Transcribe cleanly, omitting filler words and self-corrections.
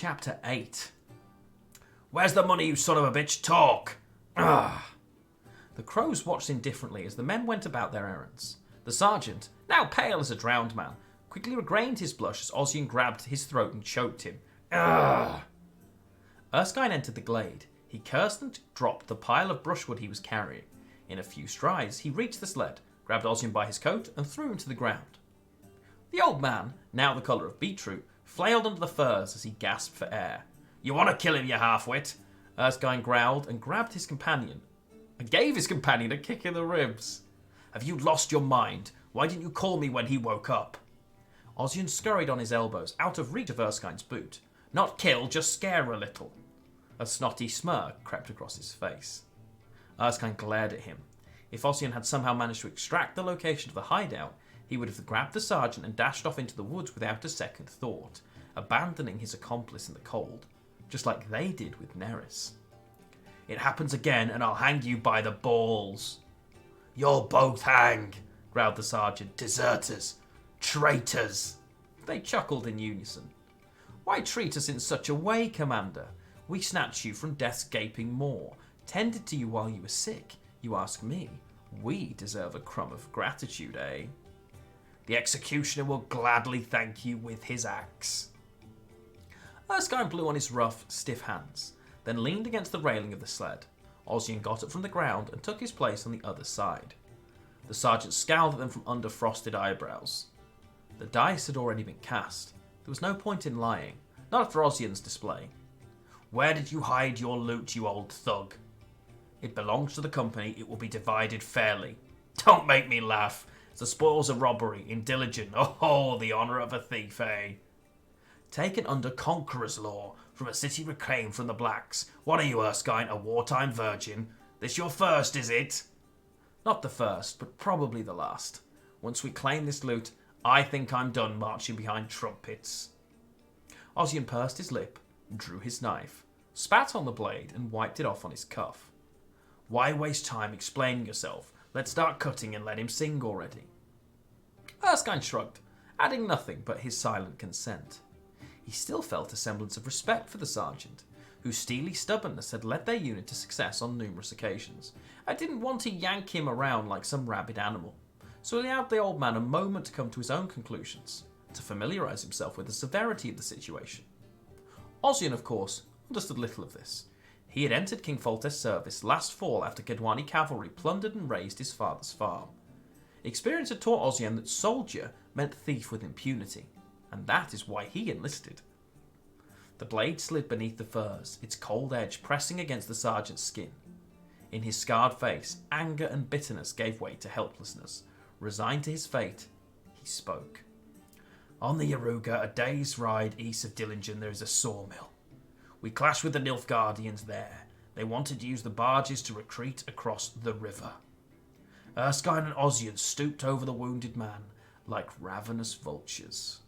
Chapter 8. Where's the money, you son of a bitch? Talk! Ah! The crows watched indifferently as the men went about their errands. The sergeant, now pale as a drowned man, quickly regained his blush as Ossian grabbed his throat and choked him. Ah! Erskine entered the glade. He cursed and dropped the pile of brushwood he was carrying. In a few strides, he reached the sled, grabbed Ossian by his coat, and threw him to the ground. The old man, now the colour of beetroot, flailed under the furs as he gasped for air. You want to kill him, you half-wit? Erskine growled and grabbed his companion, and gave his companion a kick in the ribs. Have you lost your mind? Why didn't you call me when he woke up? Ossian scurried on his elbows, out of reach of Erskine's boot. Not kill, just scare a little. A snotty smirk crept across his face. Erskine glared at him. If Ossian had somehow managed to extract the location of the hideout, he would have grabbed the sergeant and dashed off into the woods without a second thought, abandoning his accomplice in the cold, just like they did with Nerys. It happens again, and I'll hang you by the balls. You'll both hang, growled the sergeant. Deserters. Traitors. They chuckled in unison. Why treat us in such a way, Commander? We snatched you from death's gaping maw, tended to you while you were sick. You ask me. We deserve a crumb of gratitude, eh? The executioner will gladly thank you with his axe. Erskine blew on his rough, stiff hands, then leaned against the railing of the sled. Ossian got up from the ground and took his place on the other side. The sergeant scowled at them from under frosted eyebrows. The dice had already been cast. There was no point in lying, not after Ossian's display. Where did you hide your loot, you old thug? It belongs to the company. It will be divided fairly. Don't make me laugh. It's the spoils of robbery, indigent. Oh, the honour of a thief, eh? Taken under conqueror's law, from a city reclaimed from the blacks. What are you, Erskine, a wartime virgin? This your first, is it? Not the first, but probably the last. Once we claim this loot, I think I'm done marching behind trumpets. Ossian pursed his lip, drew his knife, spat on the blade, and wiped it off on his cuff. Why waste time explaining yourself? Let's start cutting and let him sing already. Erskine shrugged, adding nothing but his silent consent. He still felt a semblance of respect for the sergeant, whose steely stubbornness had led their unit to success on numerous occasions. I didn't want to yank him around like some rabid animal, so he allowed the old man a moment to come to his own conclusions, to familiarise himself with the severity of the situation. Ossian, of course, understood little of this. He had entered King Foltest's service last fall after Gedwani cavalry plundered and razed his father's farm. Experience had taught Ossian that soldier meant thief with impunity, and that is why he enlisted. The blade slid beneath the furs, its cold edge pressing against the sergeant's skin. In his scarred face, anger and bitterness gave way to helplessness. Resigned to his fate, he spoke. On the Yaruga, a day's ride east of Dillingen, there is a sawmill. We clashed with the Nilfgaardians there. They wanted to use the barges to retreat across the river. Erskine and Ossian stooped over the wounded man like ravenous vultures.